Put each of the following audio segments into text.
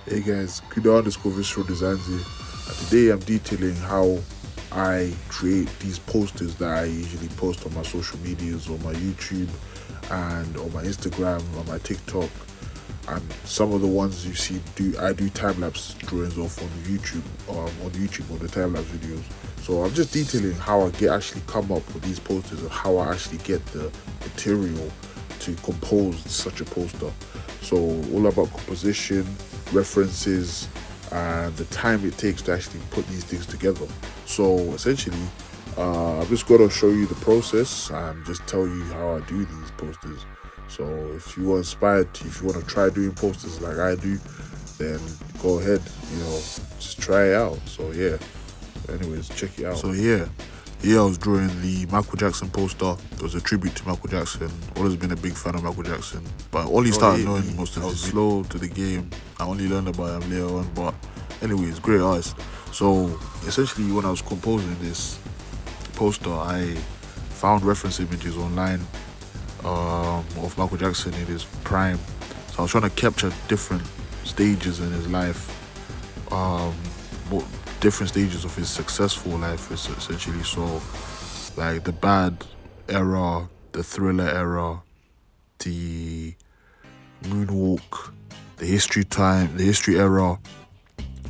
Hey guys, Kuda_Visceral Designs here. And today I'm detailing how I create these posters that I usually post on my social medias, on my YouTube, and on my Instagram, on my TikTok, and some of the ones you see I do time lapse drawings off on YouTube on the time lapse videos. So I'm just detailing how I get actually come up with these posters and how I actually get the material to compose such a poster. So all about composition, references, and the time it takes to actually put these things together. So essentially, I'm just going to show you the process and just tell you how I do these posters. So if you are inspired, if you want to try doing posters like I do, then go ahead, just try it out. So yeah, anyways, check it out. So yeah, I was drawing the Michael Jackson poster. It was a tribute to Michael Jackson. Always been a big fan of Michael Jackson, but only started knowing most of his slow to the game. I only learned about him later on, but anyways, great artist. So essentially, when I was composing this poster, I found reference images online of Michael Jackson in his prime. So I was trying to capture different stages in his life, um, different stages of his successful life, essentially. So, like the bad era, the thriller era, the moonwalk, the history era,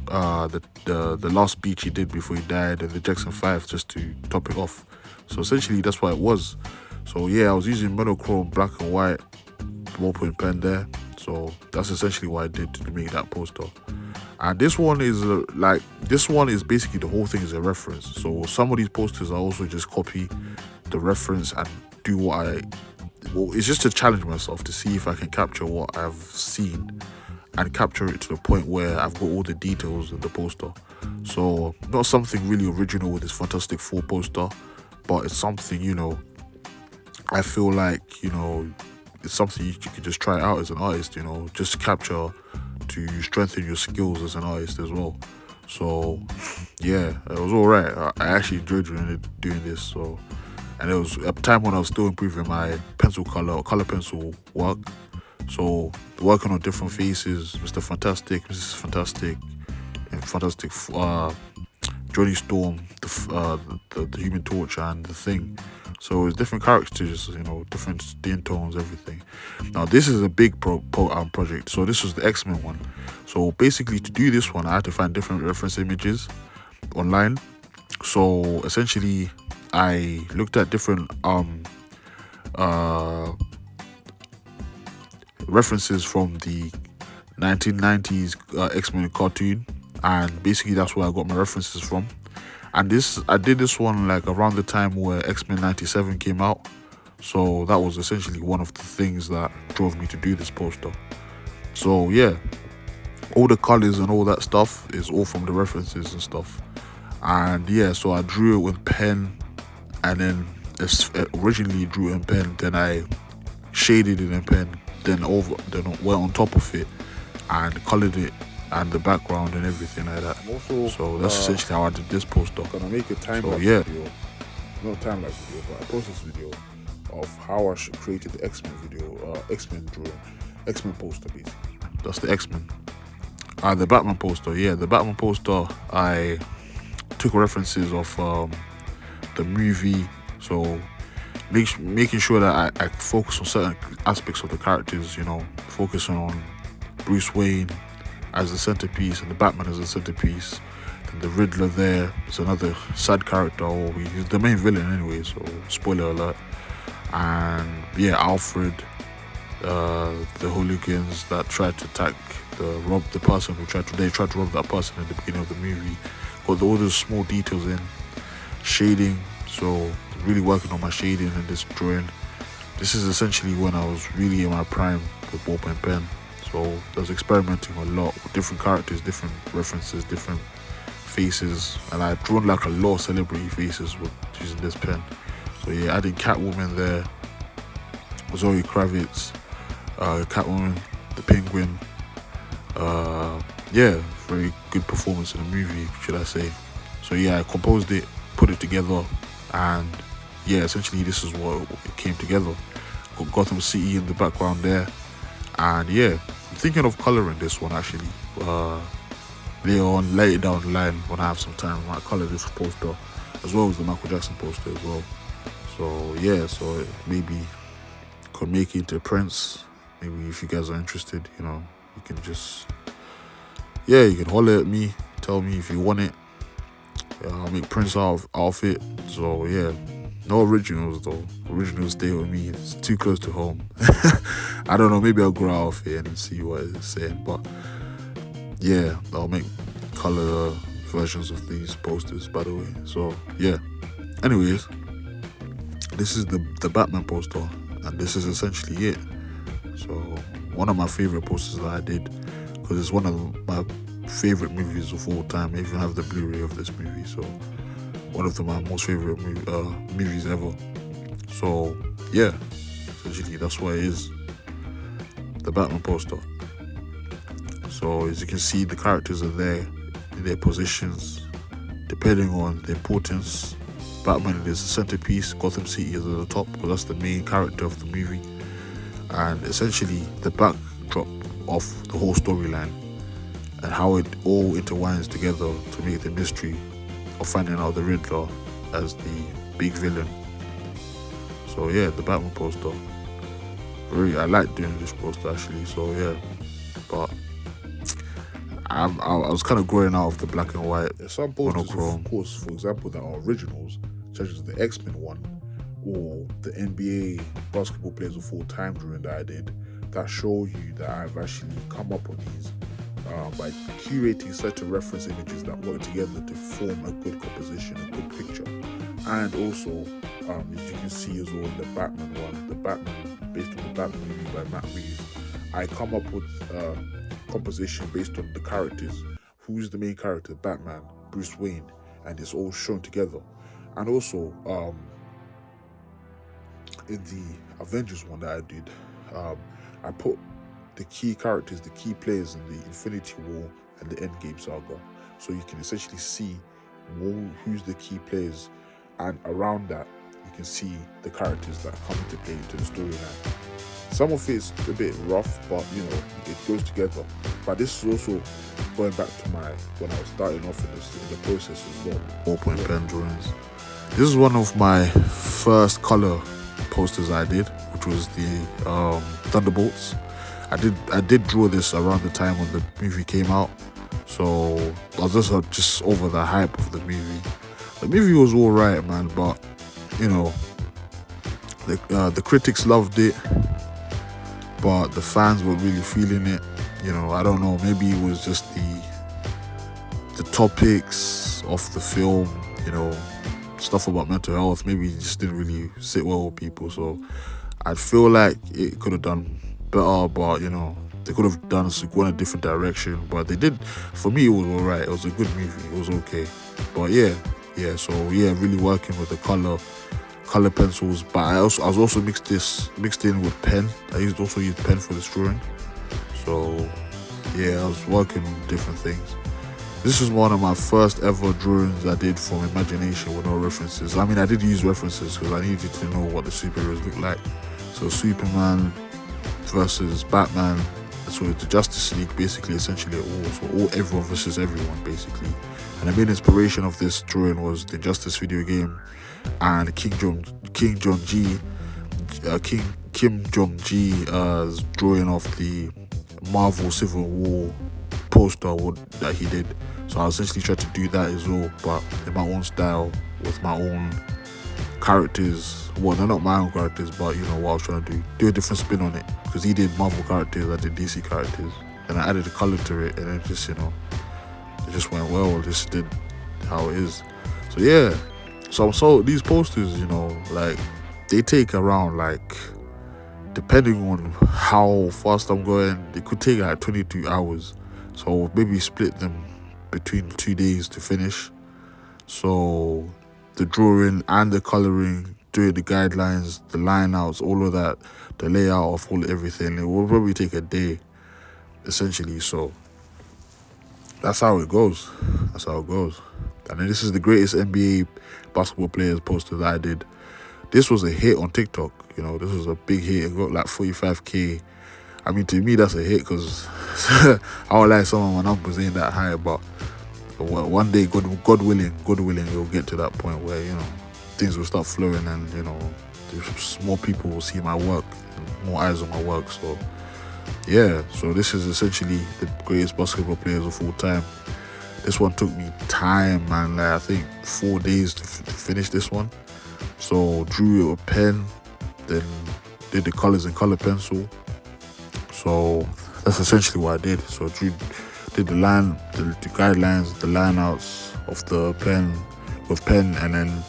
the last speech he did before he died, and the Jackson 5, just to top it off. So essentially, that's what it was. So yeah, I was using monochrome, black and white, ballpoint pen there. So that's essentially what I did to make that poster. And this one is basically the whole thing is a reference. So some of these posters I also just copy the reference and do it's just to challenge myself to see if I can capture what I've seen and capture it to the point where I've got all the details in the poster. So not something really original with this Fantastic Four poster, but it's something, I feel like, it's something you could just try out as an artist, just capture to strengthen your skills as an artist as well. So yeah, it was all right. I actually enjoyed doing this. So, and it was a time when I was still improving my pencil color pencil work. So working on different faces, Mr. Fantastic, Mrs. Fantastic, and Fantastic Johnny Storm, the Human Torch, and the Thing. So it's different characters, different skin tones, everything. Now this is a big project. So this was the X-Men one. So basically, to do this one, I had to find different reference images online. So essentially, I looked at different references from the 1990s X-Men cartoon, and basically that's where I got my references from. And I did this one like around the time where X-Men 97 came out. So that was essentially one of the things that drove me to do this poster. So yeah, all the colors and all that stuff is all from the references and stuff. And yeah, so I drew it with pen, and then originally drew it in pen, then I shaded it in pen, then went on top of it and colored it and the background and everything like that. Also, so that's essentially how I did this poster. Gonna make a time lapse video, not time lapse video, but a process video of how I created the X-Men video, X-Men drawing, X-Men poster basically. That's the X-Men. The Batman poster, yeah, the Batman poster. I took references of the movie, so making sure that I focus on certain aspects of the characters, focusing on Bruce Wayne as the centerpiece and the Batman as the centerpiece. And the Riddler there is another side character, or he's the main villain anyway, so spoiler alert. And yeah, Alfred, the hooligans that tried to attack rob the person who tried to rob that person in the beginning of the movie. Got all those small details in shading, so really working on my shading in this drawing. This is essentially when I was really in my prime with ballpoint pen. So I was experimenting a lot with different characters, different references, different faces, and I've drawn like a lot of celebrity faces with using this pen. So yeah, adding Catwoman there, Zoe Kravitz, Catwoman, the Penguin. Yeah, very good performance in the movie, should I say. So yeah, I composed it, put it together, and yeah, essentially this is what it came together. Got Gotham City in the background there, and yeah, I'm thinking of coloring this one actually. Later down the line when I have some time, I might color this poster as well as the Michael Jackson poster as well. So yeah, so maybe could make it into prints. Maybe if you guys are interested, you can just you can holler at me, tell me if you want it. I'll make prints out of it. So yeah, no originals though. Originals stay with me. It's too close to home. I don't know. Maybe I'll grow out of it and see what it's saying. But yeah, I'll make color versions of these posters. By the way, so yeah. Anyways, this is the Batman poster, and this is essentially it. So one of my favorite posters that I did, because it's one of my favorite movies of all time. I even have the Blu-ray of this movie, so one of my most favorite movies ever. So yeah, essentially that's what it is, the Batman poster. So as you can see, the characters are there in their positions depending on the importance. Batman is the centerpiece, Gotham City is at the top because that's the main character of the movie, and essentially the backdrop of the whole storyline and how it all intertwines together to make the mystery of finding out the Riddler as the big villain. So yeah, the Batman poster. I like doing this poster actually. So yeah, but I was kind of growing out of the black and white. There's some posters, of course, for example, that are originals, such as the X-Men one or the NBA basketball players of all time drawing that I did, that show you that I've actually come up on these by curating certain reference images that work together to form a good composition, a good picture. And also, as you can see as well, the Batman one, the Batman based on the Batman movie by Matt Reeves, I come up with composition based on the characters. Who's the main character? Batman, Bruce Wayne, and it's all shown together. And also, in the Avengers one that I did, I put the key characters, the key players in the Infinity War and the Endgame saga, so you can essentially see who's the key players, and around that you can see the characters that come into play into the storyline. Some of it's a bit rough, but it goes together. But this is also going back to when I was starting off in the process as well. Ballpoint pen drawings. This is one of my first color posters I did, which was the Thunderbolts. I did draw this around the time when the movie came out, so I was just over the hype of the movie. The movie was alright, man, but the critics loved it, but the fans were really feeling it. I don't know, maybe it was just the topics of the film, stuff about mental health, maybe it just didn't really sit well with people. So I feel like it could have done better, but they could have gone a different direction. But they did. For me, it was alright. It was a good movie. It was okay. But yeah. So yeah, really working with the color pencils. But I was also mixed in with pen. I also used pen for this drawing. So yeah, I was working on different things. This is one of my first ever drawings I did from imagination with no references. I mean, I did use references because I needed to know what the superheroes look like. So Superman versus Batman. So it's the Justice League, basically, essentially everyone versus everyone, basically. And the main inspiration of this drawing was the Justice video game and Kim Jong-G's drawing of the Marvel Civil War poster that he did. So I essentially tried to do that as well, but in my own style, with my own characters. Well, they're not my own characters, but what I was trying to do a different spin on it, because he did Marvel characters, I did DC characters, and I added a color to it, and it just it just went well. It just did how it is. So yeah, so these posters, they take around, depending on how fast I'm going, they could take 22 hours. So maybe split them between 2 days to finish. So the drawing and the coloring, doing the guidelines, the line outs, all of that, the layout of everything, it will probably take a day, essentially. So that's how it goes. And then this is the greatest NBA basketball players poster that I did. This was a hit on TikTok. This was a big hit. It got 45k I mean, to me, that's a hit because I would like some of my numbers ain't that high, but one day, God willing, we'll get to that point where, you know, things will start flowing and, you know, more people will see my work, more eyes on my work. So, yeah, so this is essentially the greatest basketball players of all time. This one took me time, man. Like, I think 4 days to finish this one. So, drew it with pen, then did the colors in color pencil. So that's essentially what I did. So did the guidelines, the lineouts of the pen with pen, and then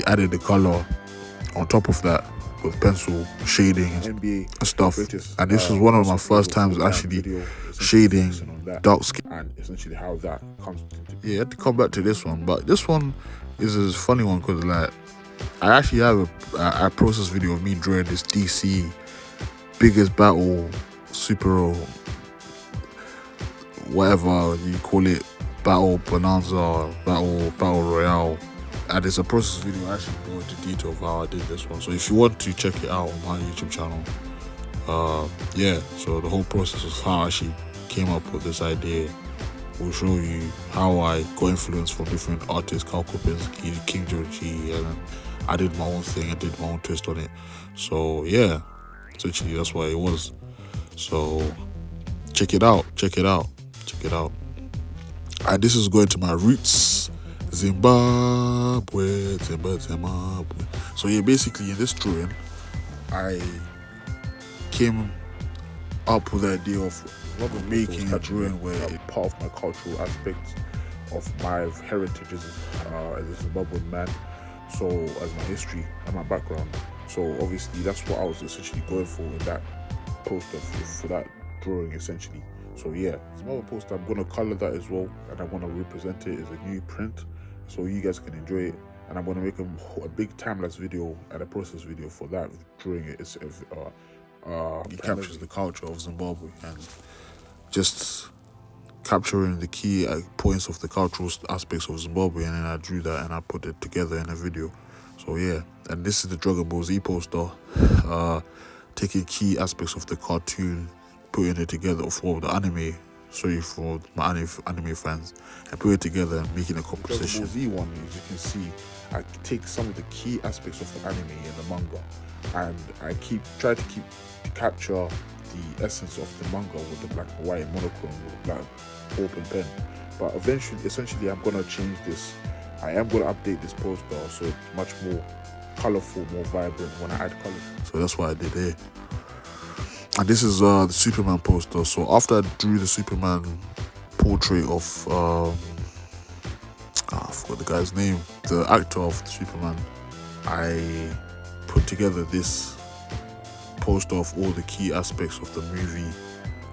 added the color on top of that with pencil shading and stuff. And this was one of my first times actually shading dark skin, and essentially how that comes into. Yeah, I had to come back to this one, but this one is a funny one because, like, I actually have a process video of me drawing this DC biggest battle, super, whatever you call it, battle bonanza, battle royale. And it's a process video. I actually go into detail of how I did this one. So if you want to check it out on my YouTube channel, yeah. So the whole process of how I actually came up with this idea will show you how I got influence from different artists, Carl Kopinski, King Georgie, and I did my own thing. I did my own twist on it. So yeah. Essentially, that's what it was. So check it out. And this is going to my roots, Zimbabwe. So yeah, basically in this drawing, I came up with the idea of making a drawing where it's part of my cultural aspect of my heritage as a Zimbabwean man. So as my history and my background. So obviously that's what I was essentially going for in that poster for that drawing essentially. So yeah, some other poster, I'm gonna color that as well, and I want to represent it as a new print so you guys can enjoy it. And I'm gonna make a big time-lapse video and a process video for that drawing it. It captures the culture of Zimbabwe and just capturing the key points of the cultural aspects of Zimbabwe, and then I drew that and I put it together in a video. So yeah, and this is the Dragon Ball Z poster, taking key aspects of the cartoon, putting it together for the anime. Sorry for my anime fans, and put it together and making a composition. The Dragon Ball Z one, as you can see, I take some of the key aspects of the anime and the manga, and I try to capture the essence of the manga with the black and white monochrome with the black open pen. But essentially, I'm gonna change this. I am gonna update this poster so it's much more colorful, more vibrant when I add color. So that's what I did here. And this is the Superman poster. So after I drew the Superman portrait of I forgot the guy's name, the actor of Superman, I put together this poster of all the key aspects of the movie,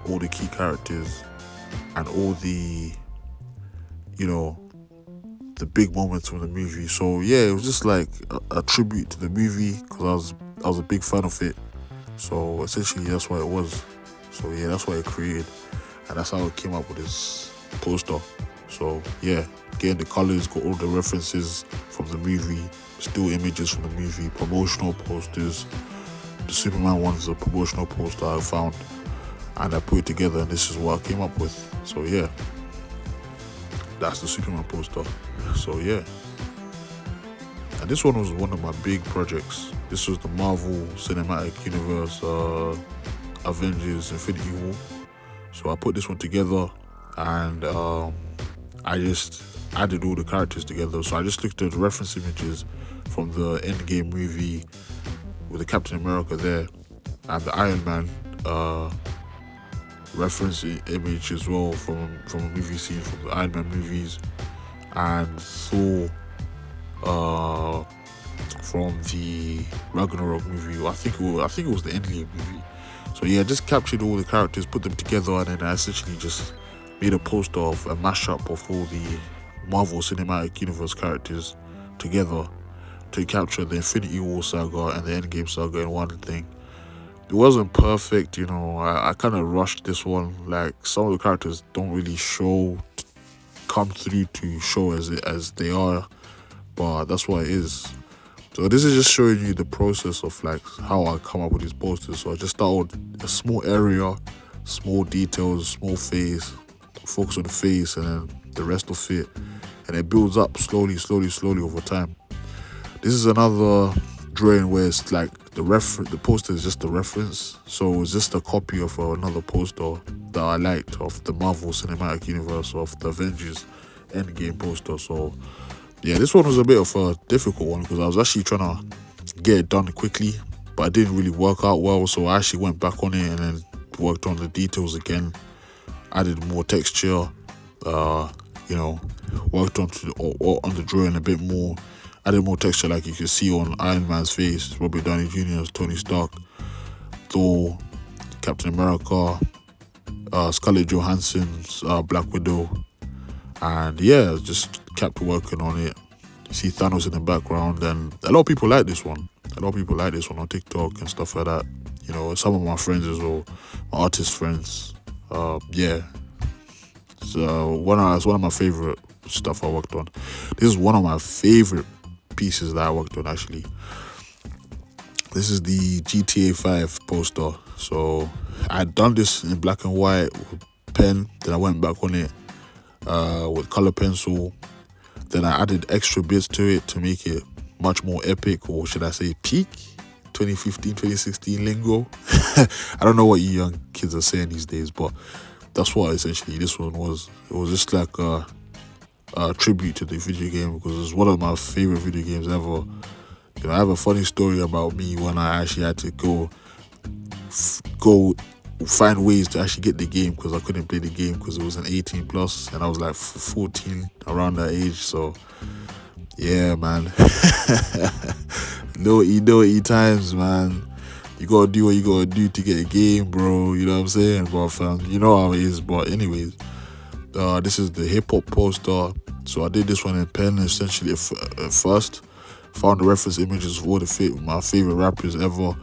all the key characters, and all the, you know, the big moments from the movie. So yeah, it was just like a tribute to the movie because I was a big fan of it. So essentially that's what it was. So yeah, that's what I created, and that's how I came up with this poster. So yeah, getting the colors, got all the references from the movie, still images from the movie, promotional posters. The Superman one is a promotional poster I found, and I put it together, and this is what I came up with. So yeah, that's the Superman poster. So yeah, and this one was one of my big projects. This was the Marvel Cinematic Universe Avengers Infinity War. So I put this one together, and I just added all the characters together. So I just looked at the reference images from the Endgame movie with the Captain America there, and the Iron Man reference image as well from a movie scene from the Iron Man movies, and Thor from the Ragnarok movie. I think it was the Endgame movie. So yeah, I just captured all the characters, put them together, and then I essentially just made a poster of a mashup of all the Marvel Cinematic Universe characters together to capture the Infinity War saga and the Endgame saga in one thing. It wasn't perfect, you know. I kind of rushed this one. Like, some of the characters don't really come through to show as they are, but that's what it is. So this is just showing you the process of like how I come up with these posters. So I just start with a small area, small details, small face, focus on the face, and then the rest of it, and it builds up slowly over time. This is another drawing where it's like the poster is just a reference, so it's just a copy of another poster that I liked of the Marvel Cinematic Universe of the Avengers Endgame poster. So yeah, this one was a bit of a difficult one because I was actually trying to get it done quickly, but it didn't really work out well. So I actually went back on it and then worked on the details again, added more texture, worked on the drawing a bit more, added more texture like you can see on Iron Man's face, Robert Downey Jr.'s Tony Stark, Thor, Captain America, Scarlett Johansson's Black Widow, and yeah, just kept working on it. You see Thanos in the background, and a lot of people like this one. A lot of people like this one on TikTok and stuff like that. You know, some of my friends as well, my artist friends. Yeah. So it's one of my favorite stuff I worked on. This is one of my favorite pieces that I worked on actually. This is the GTA 5 poster. So I'd done this in black and white with pen, then I went back on it with color pencil. Then I added extra bits to it to make it much more epic, or should I say peak 2015, 2016 lingo. I don't know what you young kids are saying these days, but that's what essentially this one was. It was just like a tribute to the video game because it's one of my favorite video games ever. You know, I have a funny story about me when I actually had to go find ways to actually get the game because I couldn't play the game because it was an 18 plus and I was like 14 around that age. So yeah, man. No times, man. You gotta do what you gotta do to get a game, bro. You know what I'm saying? But fam, you know how it is. But anyways, this is the hip hop poster. So I did this one in pen essentially at first. Found the reference images for my favorite rappers ever.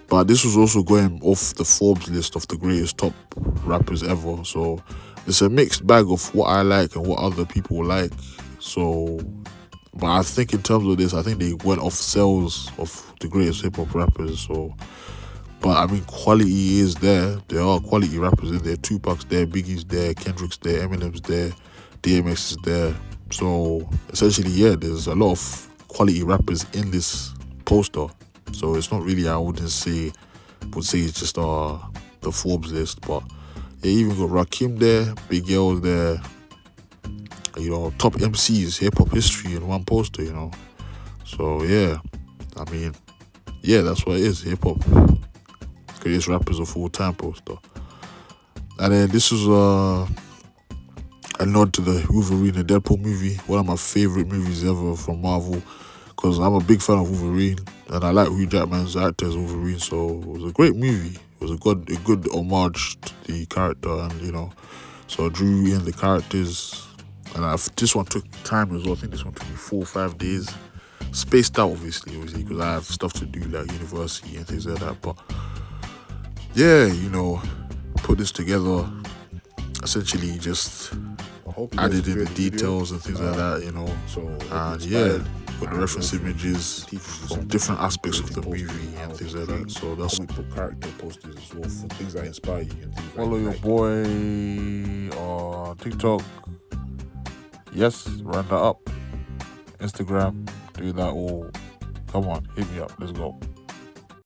But this was also going off the Forbes list of the greatest top rappers ever. So it's a mixed bag of what I like and what other people like. So, but I think in terms of this, I think they went off sales of the greatest hip hop rappers. So, but I mean, quality is there. There are quality rappers in there. Tupac's there, Biggie's there, Kendrick's there, Eminem's there, DMX is there. So essentially, yeah, there's a lot of quality rappers in this poster. So it's not really, I would say it's just the Forbes list, but yeah, even got Rakim there, Big L there, you know, top MCs, hip hop history in one poster, you know. So yeah, I mean, yeah, that's what it is, hip hop greatest rappers of all time poster. And then this is a nod to the Wolverine and Deadpool movie, one of my favorite movies ever from Marvel, because I'm a big fan of Wolverine and I like Hugh Jackman's actor as Wolverine. So it was a great movie. It was a good homage to the character, and you know, so I drew in the characters. And this one took time as well. I think this one took me 4 or 5 days, spaced out obviously because I have stuff to do like university and things like that. But yeah, you know, put this together. Essentially, just added in the details and things like that, you know. And yeah, with the reference images from different aspects of the movie and things like that. So that's comic book character posters as well for things that inspire you and things follow your boy on TikTok. Yes, run that up. Instagram, do that all. Come on, hit me up. Let's go.